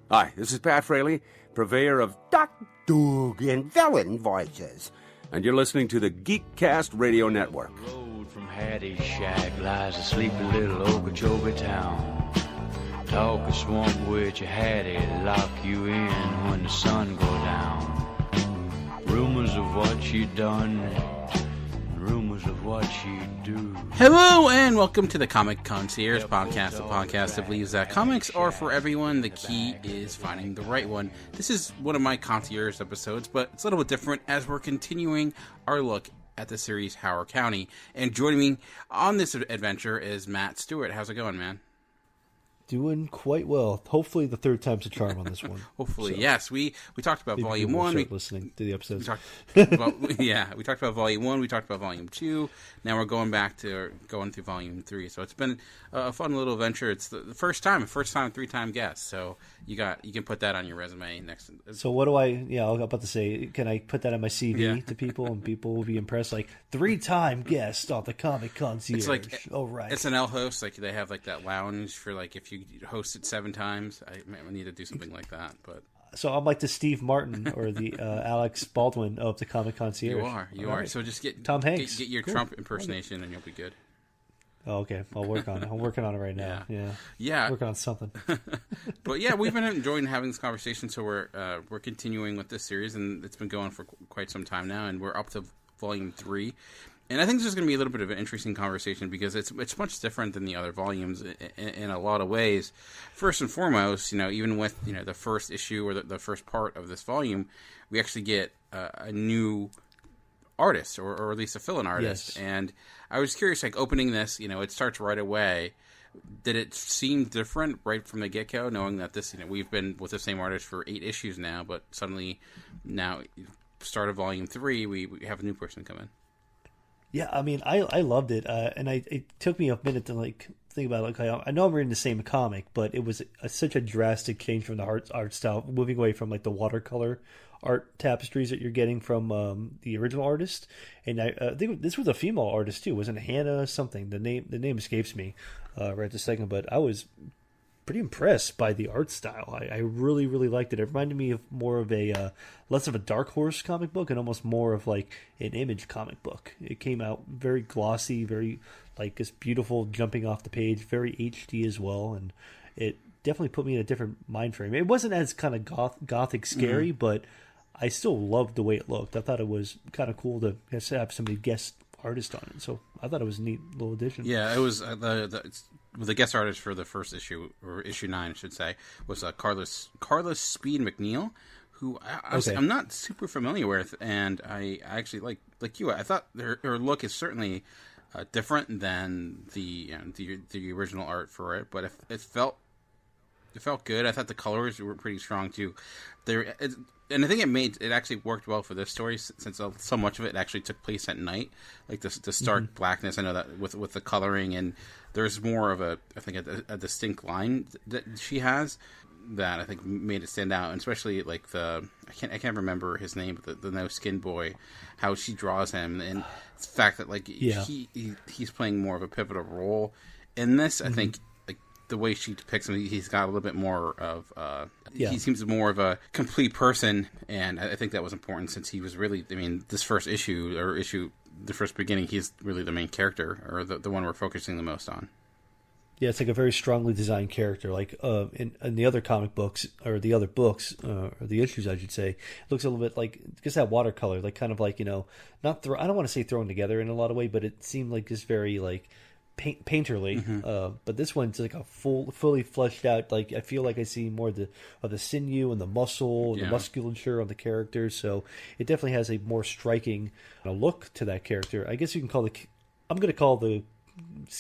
Hi, this is Pat Fraley, purveyor of Doc Doug and villain voices, and you're listening to the Geekcast Radio Network. Road from Hattie's shack lies a sleepy little Okeechobee town. Talk a swamp with your Hattie, lock you in when the sun go down. Rumors of what she done, rumors of what she do. Hello and welcome to the Comic Concierge Podcast, the podcast that believes that comics are for everyone. The key is finding the right one. This is one of my concierge episodes, but it's a little bit different as we're continuing our look at the series Harrow County. And joining me on this adventure is Matt Stewart. How's it going, man? Doing quite well. Hopefully the third time's a charm on this one. Hopefully, so, yes. We talked about Volume 1. Start listening to the episodes. We talked about Volume 1. We talked about Volume 2. Now we're going through Volume 3. So it's been a fun little adventure. It's the first time, three-time guest. So you can put that on your resume next. So what do I was about to say, can I put that on my CV to people and people will be impressed? Like, 3-time guest on the Comic Concierge. It's like, right. SNL hosts, like they have like that lounge for like if you hosted 7 times. I need to do something like that. But so I'm like the Steve Martin or the Alex Baldwin of the Comic Concierge. You are. Right. So just get Tom Hanks. Get your Trump impersonation, and you'll be good. Oh, okay, I'll work on it. I'm working on it right now. Yeah. Working on something. But yeah, we've been enjoying having this conversation. So we're continuing with this series, and it's been going for quite some time now, and we're up to Volume 3. And I think this is going to be a little bit of an interesting conversation because it's much different than the other volumes in a lot of ways. First and foremost, even with the first issue or the first part of this volume, we actually get a new artist or at least a fill-in artist. Yes. And I was curious, like opening this, it starts right away. Did it seem different right from the get-go, knowing that this, we've been with the same artist for 8 issues now, but suddenly now, start of Volume 3, we have a new person come in. Yeah, I mean, I loved it, and it took me a minute to think about it. Like, I know I'm reading the same comic, but it was such a drastic change from the art style, moving away from like the watercolor art tapestries that you're getting from the original artist. And I think this was a female artist too, wasn't it? Hannah something. The name escapes me right this second, but I was pretty impressed by the art style. I really, really liked it. It reminded me of more of a less of a Dark Horse comic book and almost more of like an Image comic book. It came out very glossy, very like this beautiful jumping off the page, very HD as well, and it definitely put me in a different mind frame. It wasn't as kind of gothic scary, but I still loved the way it looked. I thought it was kind of cool to have somebody guest artist on it, so I thought it was a neat little addition. Yeah, it was the guest artist for the first issue, or issue 9, I should say, was Carlos Speed McNeil, who I'm not super familiar with, and I actually like you. I thought her look is certainly different than the original art for it, but it felt good. I thought the colors were pretty strong too. And I think it actually worked well for this story since so much of it actually took place at night, like the stark blackness. I know that with the coloring, and there's more of a distinct line that she has that I think made it stand out, and especially like I can't remember his name, but the no skin boy, how she draws him, and the fact that he's playing more of a pivotal role in this. I think the way she depicts him, he's got a little bit more of he seems more of a complete person, and I think that was important since he was really, this first issue, the first beginning, he's really the main character, or the one we're focusing the most on. Yeah, it's like a very strongly designed character. Like in the other comic books, or the other books, or the issues, I should say, it looks a little bit like just that watercolor, like kind of like, not I don't want to say thrown together in a lot of way, but it seemed like just very like painterly. But this one's like a fully fleshed out. Like I feel like I see more of the sinew and the muscle, and the musculature on the character. So it definitely has a more striking look to that character. I guess you can call I'm going to call the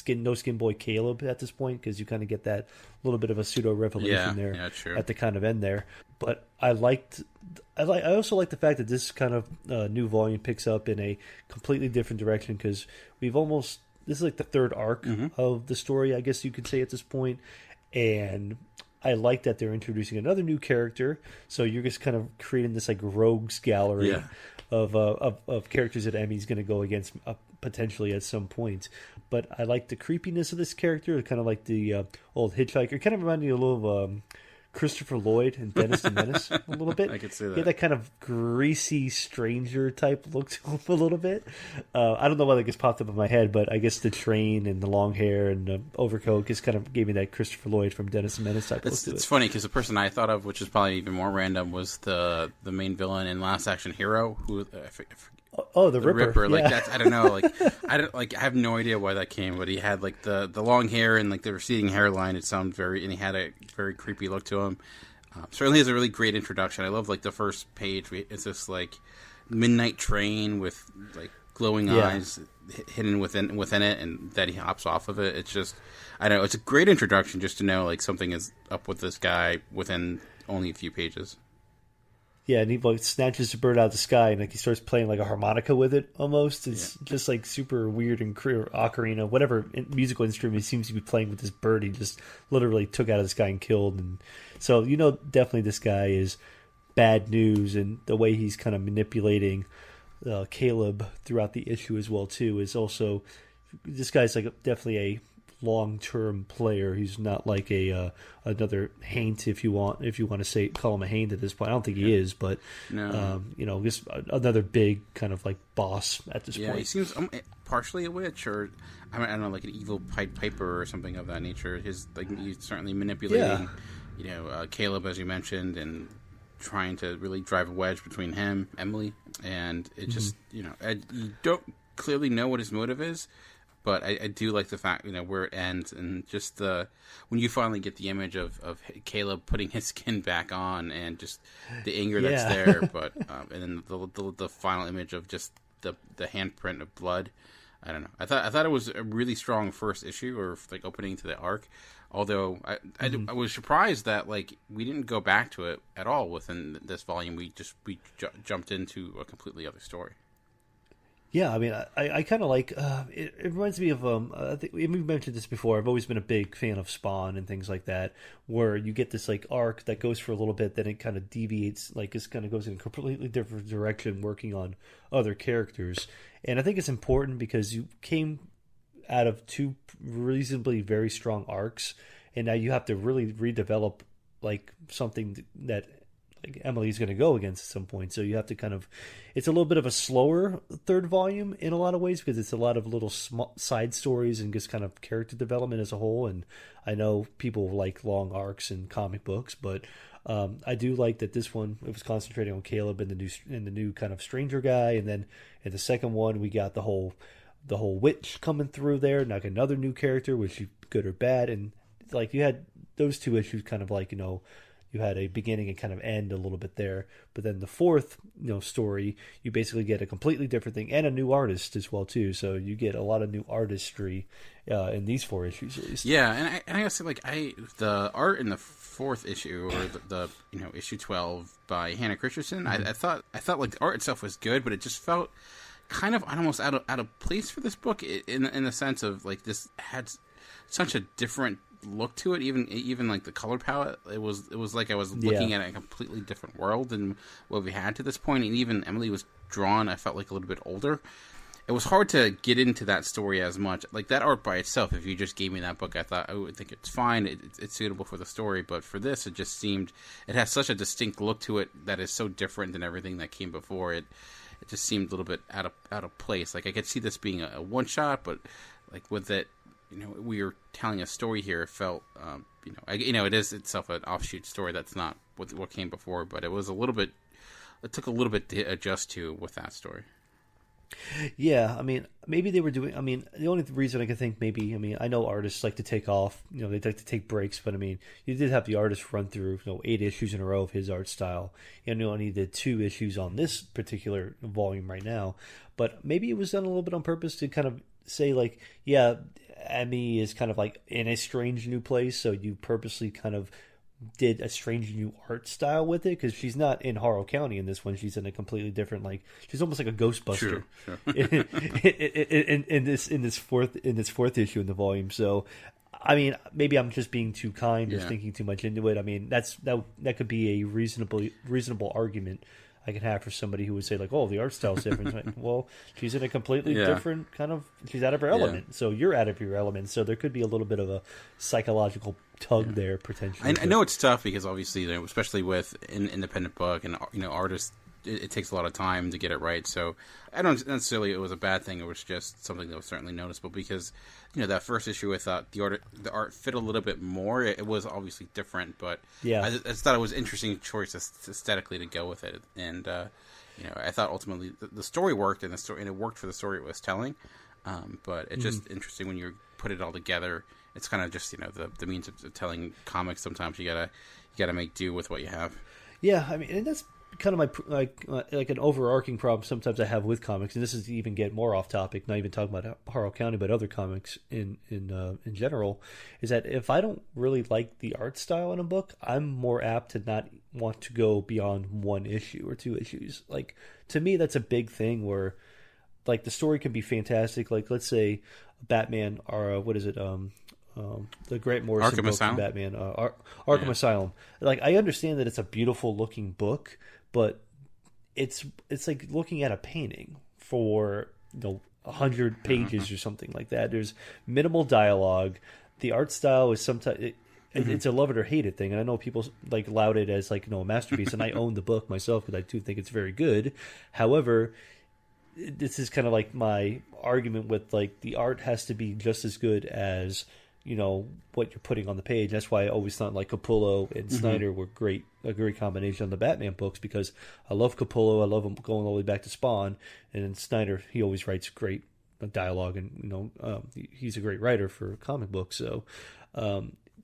no skin boy Caleb at this point, because you kind of get that little bit of a pseudo revelation there at the kind of end there. But I also like the fact that this kind of new volume picks up in a completely different direction, because this is like the third arc of the story, I guess you could say at this point. And I like that they're introducing another new character, so you're just kind of creating this like rogues gallery of characters that Emmy's going to go against potentially at some point. But I like the creepiness of this character, kind of like the old hitchhiker. It kind of reminded me a little of Christopher Lloyd and Dennis the Menace a little bit. I could see that. He had that kind of greasy stranger type look to him a little bit. I don't know why that gets popped up in my head, but I guess the train and the long hair and the overcoat just kind of gave me that Christopher Lloyd from Dennis the Menace type look to it. It's funny because the person I thought of, which is probably even more random, was the main villain in Last Action Hero, who the Ripper. Yeah. Like that's, I don't know, I have no idea why that came, but he had like the long hair and like the receding hairline. It sounded and he had a very creepy look to him. Certainly has a really great introduction. I love like the first page. It's this like midnight train with like glowing eyes hidden within it, and that he hops off of it. It's just, I don't know, it's a great introduction just to know like something is up with this guy within only a few pages. Yeah, and he like snatches the bird out of the sky, and like he starts playing like a harmonica with it. Almost, it's just like super weird and ocarina, whatever musical instrument he seems to be playing with this bird. He just literally took out of the sky and killed. And so definitely this guy is bad news, and the way he's kind of manipulating Caleb throughout the issue as well too is also, this guy's like definitely a long-term player. He's not like another Haint, if you want to call him a Haint at this point. I don't think he is, but no. Just another big kind of like boss at this point. Yeah, he seems partially a witch, or I don't know, like an evil Pied Piper or something of that nature. He's certainly manipulating, Caleb, as you mentioned, and trying to really drive a wedge between him, Emily, and it just you don't clearly know what his motive is. But I do like the fact, where it ends, and just when you finally get the image of Caleb putting his skin back on, and just the anger that's there. But and then the final image of just the handprint of blood. I don't know. I thought it was a really strong first issue, or like opening to the arc. Although I was surprised that like we didn't go back to it at all within this volume. We jumped into a completely other story. Yeah, I mean, I kind of like, it reminds me of, I think we've mentioned this before, I've always been a big fan of Spawn and things like that, where you get this, like, arc that goes for a little bit, then it kind of deviates, like, it kind of goes in a completely different direction, working on other characters. And I think it's important because you came out of two reasonably very strong arcs, and now you have to really redevelop, like, something that like Emily's going to go against at some point. So you have to kind of, it's a little bit of a slower third volume in a lot of ways, because it's a lot of little small side stories and just kind of character development as a whole. And I know people like long arcs in comic books, but I do like that this one, it was concentrating on Caleb and the new kind of stranger guy. And then in the second one, we got the whole witch coming through there, like another new character, which is good or bad. And like you had those two issues kind of like, you had a beginning and kind of end a little bit there, but then the fourth, story, you basically get a completely different thing and a new artist as well too. So you get a lot of new artistry in these 4 issues at least. Yeah, and I gotta say, like the art in the 4th issue, or the issue 12 by Hannah Christensen, I thought like the art itself was good, but it just felt kind of almost out of place for this book in the sense of like this had such a different look to it, even like the color palette, it was like I was looking at a completely different world than what we had to this point. And even Emily was drawn, I felt like a little bit older. It was hard to get into that story as much. Like that art by itself, if you just gave me that book, I thought I would think it's fine, it's suitable for the story. But for this, it just seemed it has such a distinct look to it that is so different than everything that came before it. It just seemed a little bit out of place. Like I could see this being a one shot, but like with it, we are telling a story here. It felt, it is itself an offshoot story. That's not what came before, but it was it took a little bit to adjust to with that story. Yeah, I mean, maybe they were doing, the only reason I could think I know artists like to take off, they like to take breaks, but you did have the artist run through, 8 issues in a row of his art style. Only did 2 issues on this particular volume right now, but maybe it was done a little bit on purpose to kind of say like, yeah, Emmy is kind of like in a strange new place, so you purposely kind of did a strange new art style with it, because she's not in Harrow County in this one. She's in a completely different, like she's almost like a Ghostbuster. Sure. in this fourth issue in the volume. So maybe I'm just being too kind or thinking too much into it. That could be a reasonable argument, I can have for somebody who would say like, oh, the art style's different. Like, well, she's in a completely different kind of, she's out of her element. So you're out of your element. So there could be a little bit of a psychological tug there potentially. I know it's tough because obviously, especially with an independent book and artists, it takes a lot of time to get it right. So I don't necessarily it was a bad thing. It was just something that was certainly noticeable because that first issue I thought the art fit a little bit more. It was obviously different, but I just thought it was an interesting choice aesthetically to go with it. And I thought ultimately the story worked and it worked for the story it was telling. But it's just interesting when you put it all together. It's kind of just the means of telling comics. Sometimes you gotta make do with what you have. Yeah, I mean, and that's kind of my like an overarching problem sometimes I have with comics, and this is to even get more off topic, not even talking about Harrow County, but other comics in general, is that if I don't really like the art style in a book, I'm more apt to not want to go beyond one issue or two issues. Like, to me, that's a big thing where, like, the story can be fantastic. Like, let's say Batman, or what is it, the Grant Morrison book from Batman, Arkham Asylum. Like, I understand that it's a beautiful looking book, but it's like looking at a painting for 100 pages or something like that. There's minimal dialogue. The art style is sometimes it's a love it or hate it thing, and I know people like laud it as like a masterpiece, and I own the book myself because I do think it's very good. However, this is kind of like my argument with like the art has to be just as good as what you're putting on the page. That's why I always thought like Capullo and Snyder were a great combination on the Batman books, because I love Capullo. I love him going all the way back to Spawn, and then Snyder, he always writes great dialogue, and he's a great writer for comic books. So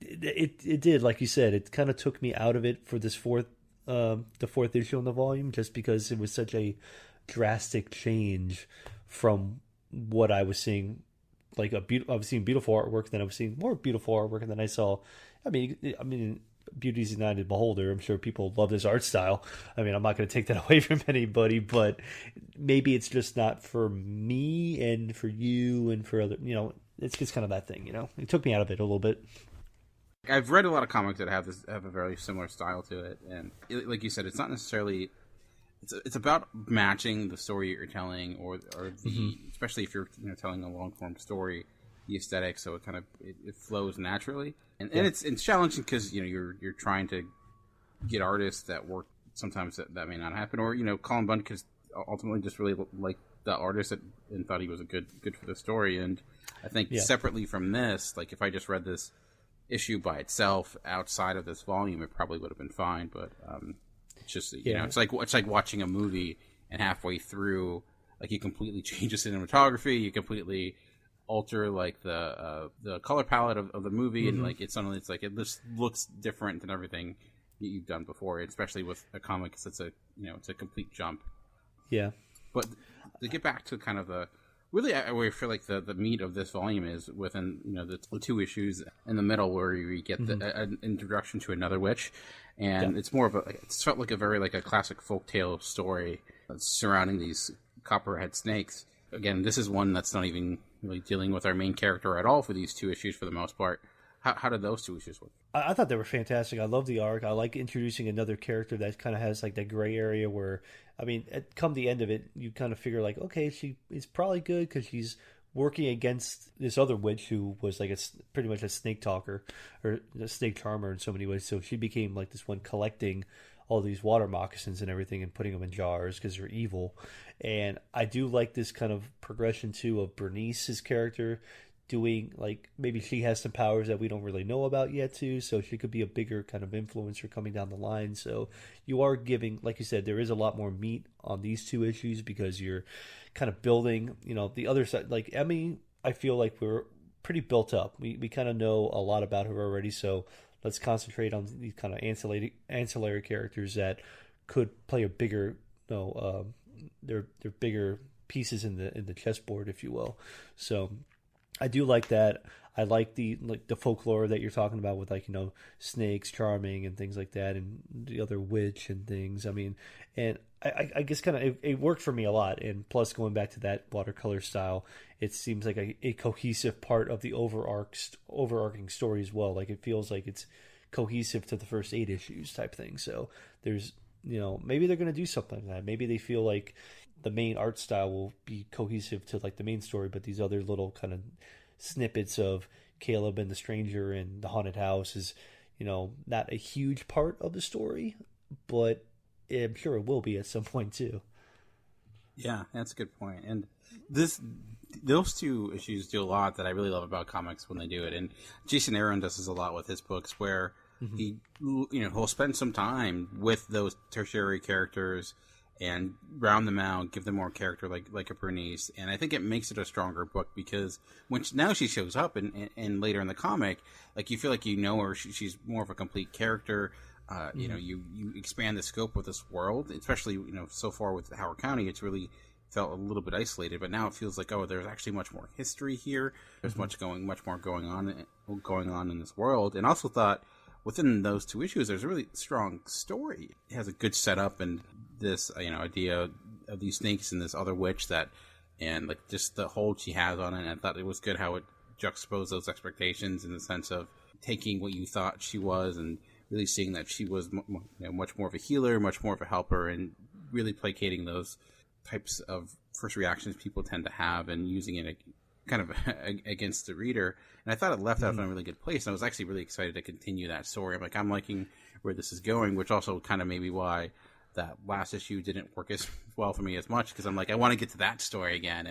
it did, like you said, it kind of took me out of it for this the fourth issue in the volume, just because it was such a drastic change from what I was seeing. Like I was seeing beautiful artwork, then I was seeing more beautiful artwork, and then I saw, I mean, Beauty's a United Beholder. I'm sure people love this art style. I mean, I'm not going to take that away from anybody, but maybe it's just not for me and for you and for other. It's just kind of that thing. It took me out of it a little bit. I've read a lot of comics that have a very similar style to it, and like you said, it's not necessarily. It's about matching the story you're telling, or the especially if you're telling a long form story, the aesthetic, so it kind of it flows naturally, and it's challenging because you're trying to get artists that work. Sometimes that may not happen, or Colin Bunn could ultimately just really like the artist and thought he was a good for the story. And I think separately from this, like if I just read this issue by itself outside of this volume, it probably would have been fine, but. It's just it's like watching a movie and halfway through, like you completely change the cinematography, you completely alter like the color palette of the movie, and like it's like it just looks different than everything you've done before, especially with a comic, because it's a complete jump. Yeah, but to get back to kind of the really, I feel like the meat of this volume is within the two issues in the middle where you get an introduction to another witch. And it's more of it's felt like a classic folktale story surrounding these copperhead snakes. Again, this is one that's not even really dealing with our main character at all for these two issues for the most part. How did those two issues work? I thought they were fantastic. I love the arc. I like introducing another character that kind of has like that gray area where, I mean, come the end of it, you kind of figure like, okay, she is probably good because she's working against this other witch who was like pretty much a snake talker or a snake charmer in so many ways. So she became like this one collecting all these water moccasins and everything and putting them in jars because they're evil. And I do like this kind of progression too of Bernice's character doing, like, maybe she has some powers that we don't really know about yet too, so she could be a bigger kind of influencer coming down the line. So you are giving, like you said, there is a lot more meat on these two issues because you're kind of building, the other side. Like Emmy, I feel like we're pretty built up. We kind of know a lot about her already, so let's concentrate on these kind of ancillary characters that could play a bigger, they're bigger pieces in the chessboard, if you will. So I do like that. I like the folklore that you're talking about with snakes charming and things like that, and the other witch and things. I mean, and I guess kind of it worked for me a lot. And plus, going back to that watercolor style, it seems like a cohesive part of the overarching story as well. Like it feels like it's cohesive to the first 8 issues type thing. So there's maybe they're going to do something like that. Maybe they feel like the main art style will be cohesive to like the main story, but these other little kind of snippets of Caleb and the stranger and the haunted house is, not a huge part of the story, but I'm sure it will be at some point too. Yeah, that's a good point. And those two issues do a lot that I really love about comics when they do it. And Jason Aaron does this a lot with his books, where he'll spend some time with those tertiary characters and round them out, give them more character, like a Bernice. And I think it makes it a stronger book, because now she shows up and later in the comic, like, you feel like her, she's more of a complete character. You expand the scope of this world, especially, so far with Harrow County, it's really felt a little bit isolated, but now it feels like, there's actually much more history here. There's much more going on in this world. And also thought within those two issues, there's a really strong story. It has a good setup, and this, idea of these snakes and this other witch and like just the hold she has on it. And I thought it was good how it juxtaposed those expectations in the sense of taking what you thought she was and really seeing that she was much more of a healer, much more of a helper, and really placating those types of first reactions people tend to have and using it kind of against the reader. And I thought it left out in a really good place. And I was actually really excited to continue that story. I'm liking where this is going, which also kind of maybe why that last issue didn't work as well for me as much, because I'm like, I want to get to that story again.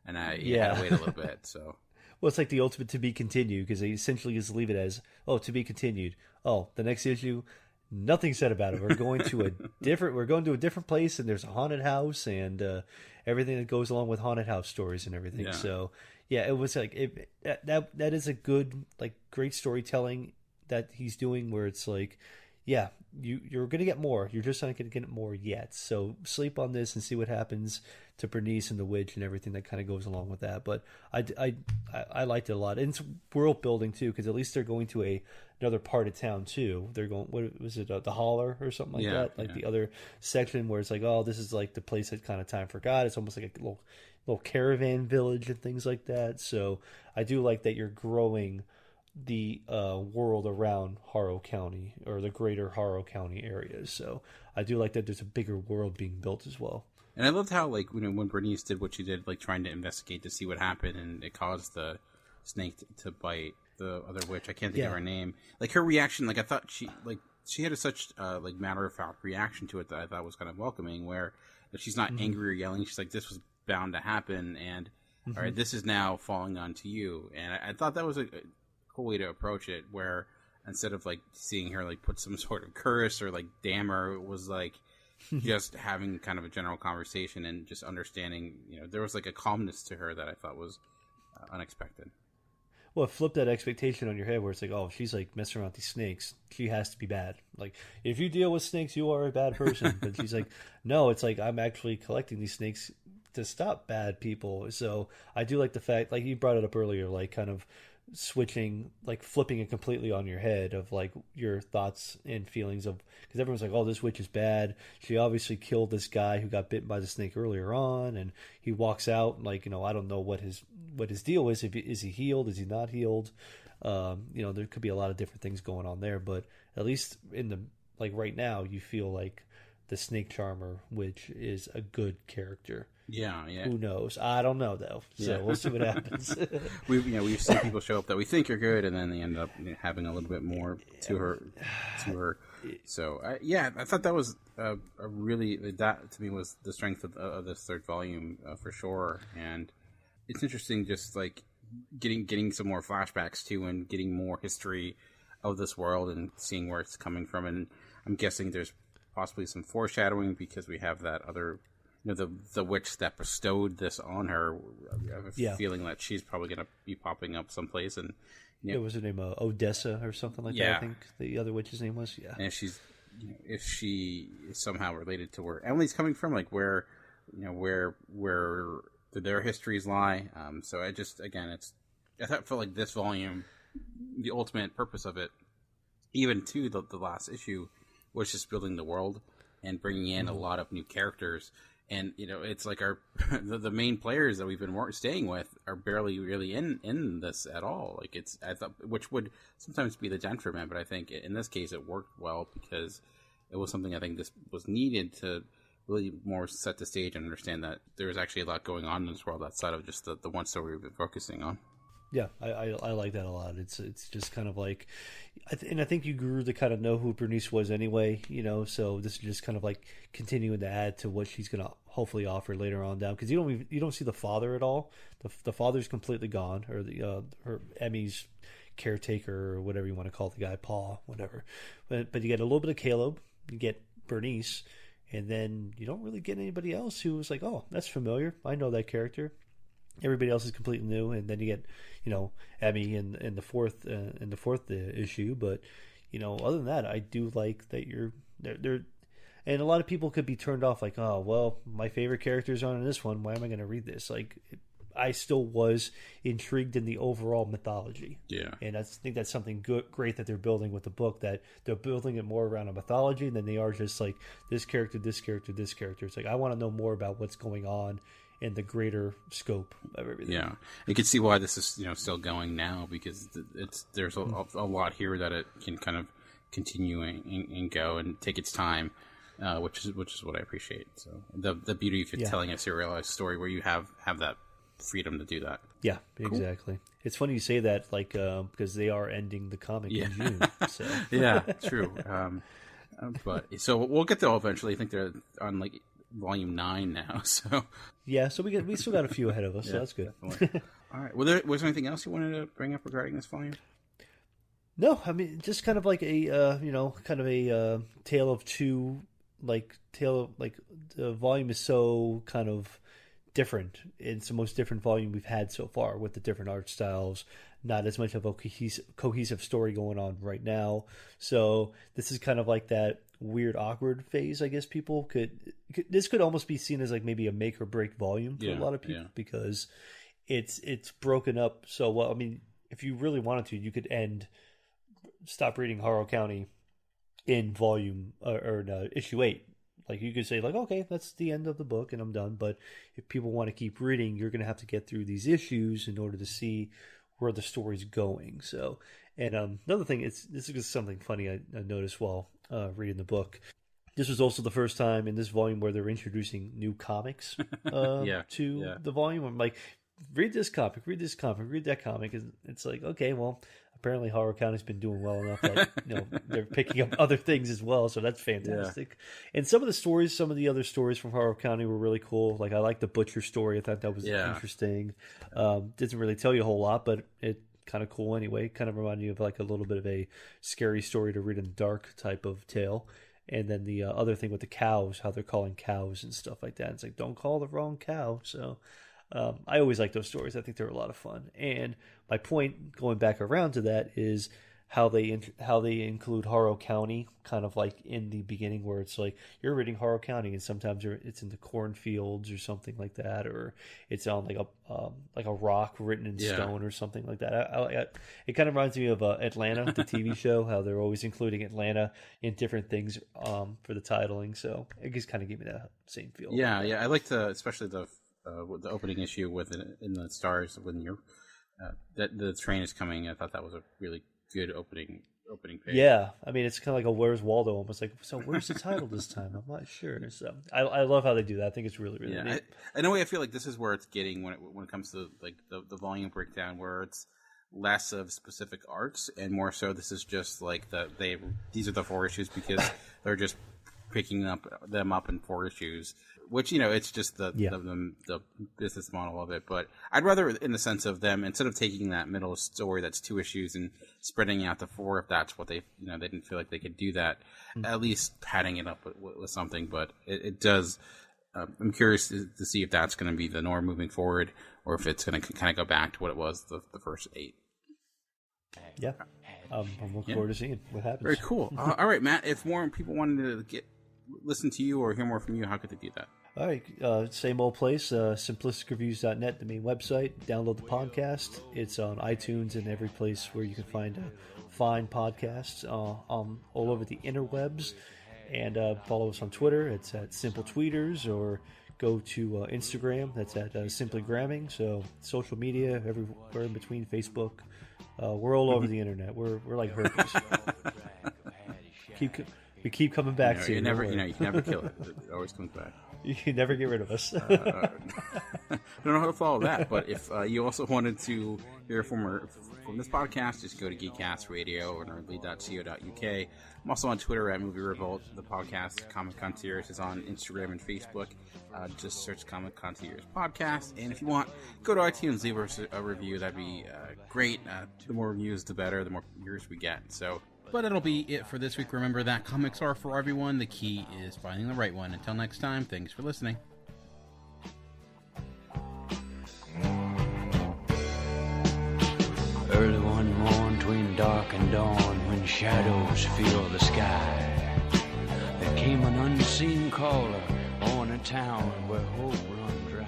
And I had to wait a little bit. So. Well, it's like the ultimate to be continued, because they essentially just leave it as, to be continued. Oh, the next issue, nothing said about it. We're going to a different place, and there's a haunted house and everything that goes along with haunted house stories and everything. Yeah. So yeah, it was like that is a good, like, great storytelling that he's doing, where it's like, yeah, you're going to get more. You're just not going to get more yet. So sleep on this and see what happens to Bernice and the witch and everything that kind of goes along with that. But I liked it a lot. And it's world building too, because at least they're going to another part of town too. They're going, what was it, the Holler or something like that? Like the other section where it's like, this is like the place that kind of time forgot. It's almost like a little caravan village and things like that. So I do like that you're growing the world around Harrow County, or the greater Harrow County areas. So I do like that there's a bigger world being built as well. And I loved how, like, when Bernice did what she did, like, trying to investigate to see what happened, and it caused the snake to bite the other witch. I can't think of her name. Like, her reaction, like, I thought she had such like, matter-of-fact reaction to it that I thought was kind of welcoming, where she's not angry or yelling. She's like, this was bound to happen, and all right, this is now falling onto you. And I thought that was a cool way to approach it, where instead of, like, seeing her, like, put some sort of curse or, like, damn her, it was like just having kind of a general conversation and just understanding, there was, like, a calmness to her that I thought was unexpected. Well, flip that expectation on your head, where it's like, she's, like, messing around with these snakes. She has to be bad. Like, if you deal with snakes, you are a bad person. But she's like, no, it's like, I'm actually collecting these snakes to stop bad people. So I do like the fact, like you brought it up earlier, like, kind of switching, like, flipping it completely on your head of, like, your thoughts and feelings of, because everyone's like, this witch is bad. She obviously killed this guy who got bitten by the snake earlier on, and he walks out like, I don't know what his deal is. Is he healed? Is he not healed? There could be a lot of different things going on there, but at least in the, like, right now, you feel like the snake charmer witch is a good character. Yeah. Who knows? I don't know, though. So we'll see what happens. We've seen people show up that we think are good, and then they end up having a little bit more to her. So I thought that was a really, that to me was the strength of this third volume for sure. And it's interesting, just like getting some more flashbacks too, and getting more history of this world and seeing where it's coming from. And I'm guessing there's possibly some foreshadowing, because we have that other, the witch that bestowed this on her. I have a feeling that she's probably going to be popping up someplace. And what was her name? Odessa or something like that. I think the other witch's name was. Yeah. And if she is somehow related to where Emily's coming from, like where their histories lie. So I felt like this volume, the ultimate purpose of it, even to the last issue, was just building the world and bringing in a lot of new characters. And, it's like the main players that we've been staying with are barely really in this at all. Like, I thought, which would sometimes be the detriment, but I think in this case it worked well, because it was something I think this was needed to really more set the stage and understand that there was actually a lot going on in this world outside of just the one story we've been focusing on. Yeah, I like that a lot. It's just kind of like, and I think you grew to kind of know who Bernice was anyway, So this is just kind of like continuing to add to what she's going to hopefully offer later on down, because you don't see the father at all. The father's completely gone, or her Emmy's caretaker or whatever you want to call the guy, Paul, whatever. But you get a little bit of Caleb, you get Bernice, and then you don't really get anybody else who was like, oh, that's familiar. I know that character. Everybody else is completely new, and then you get, Emmy in the fourth issue. But other than that, I do like that they're and a lot of people could be turned off, like, oh, well, my favorite characters aren't in this one. Why am I going to read this? Like, I still was intrigued in the overall mythology. Yeah, and I think that's something great that they're building with the book. That they're building it more around a mythology than they are just like this character, this character, this character. It's like I want to know more about what's going on in the greater scope of everything. Yeah, you can see why this is still going now, because there's a lot here that it can kind of continue and go and take its time, which is what I appreciate. So the beauty of telling a serialized story where you have that freedom to do that. Yeah, exactly. Cool. It's funny you say that, like because they are ending the comic in June. So. Yeah, true. But so we'll get there eventually. I think they're on like volume 9 now, so yeah, so we still got a few ahead of us, so that's good. All right, was there anything else you wanted to bring up regarding this volume? No, I mean, just kind of like a tale of two, the volume is so kind of different. It's the most different volume we've had so far, with the different art styles, not as much of a cohesive story going on right now. So this is kind of like that weird, awkward phase, I guess this could almost be seen as like maybe a make or break volume for a lot of people, because it's broken up so well. I mean, if you really wanted to, you could stop reading Harrow County in volume or issue 8. Like, you could say, like, okay, that's the end of the book and I'm done. But if people want to keep reading, you're going to have to get through these issues in order to see where the story's going. So, and another thing, this is just something funny I noticed while reading the book. This was also the first time in this volume where they're introducing new comics to the volume. I'm like, read this comic, read that comic. And it's like, okay, well, apparently Harrow County's been doing well enough that they're picking up other things as well, so that's fantastic. Yeah. And some of the other stories from Harrow County were really cool. Like, I like the Butcher story. I thought that was interesting. Doesn't really tell you a whole lot, but it kind of cool anyway. Kind of reminded me of like a little bit of a scary story to read in the dark type of tale. And then the other thing with the cows, how they're calling cows and stuff like that. It's like, don't call the wrong cow. So I always like those stories. I think they're a lot of fun. And my point, going back around to that, is how they include Harrow County kind of like in the beginning, where it's like you're reading Harrow County and sometimes it's in the cornfields or something like that, or it's on like a rock written in stone or something like that. It kind of reminds me of Atlanta, the TV show, how they're always including Atlanta in different things for the titling. So it just kind of gave me that same feel. Yeah, I liked especially the opening issue with in the stars when you're that the train is coming. I thought that was a really good opening page. Yeah, I mean, it's kind of like a Where's Waldo, almost like, so where's the title this time? I'm not sure. So I love how they do that. I think it's really, really neat. In a way, I feel like this is where it's getting when it comes to like the volume breakdown, where it's less of specific arts and more so this is just like these are the 4 issues because they're just picking them up in 4 issues, which it's just the business model of it. But I'd rather, in the sense of them, instead of taking that middle story that's 2 issues and spreading out to 4, if that's what they didn't feel like they could do that, at least padding it up with something. But it does. I'm curious to see if that's going to be the norm moving forward, or if it's going to kind of go back to what it was the first 8. Yeah, I'm looking forward to seeing what happens. Very cool. All right, Matt. If more people wanted to listen to you or hear more from you, how could they do that? All right, same old place, simplisticreviews.net, the main website. Download the podcast. It's on iTunes and every place where you can find fine podcasts all over the interwebs. And follow us on Twitter. It's at Simple Tweeters, or go to Instagram. That's at Simply Gramming. So social media, everywhere in between, Facebook. We're all over the internet. We're like herpes. We keep coming back to you. You can never kill it. It always comes back. You can never get rid of us. I don't know how to follow that, but if you also wanted to hear from this podcast, just go to Geekcast Radio or nerdly.co.uk. I'm also on Twitter at Movie Revolt. The podcast, Comic Concierge, is on Instagram and Facebook. Just search Comic Concierge Podcast. And if you want, go to iTunes, leave us a review. That'd be great. The more reviews, the better. The more viewers we get. But that'll be it for this week. Remember that comics are for everyone. The key is finding the right one. Until next time, thanks for listening. Early one morn between dark and dawn, when shadows fill the sky, there came an unseen caller on a town where hope run dry.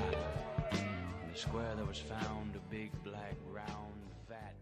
In the square there was found a big black round vat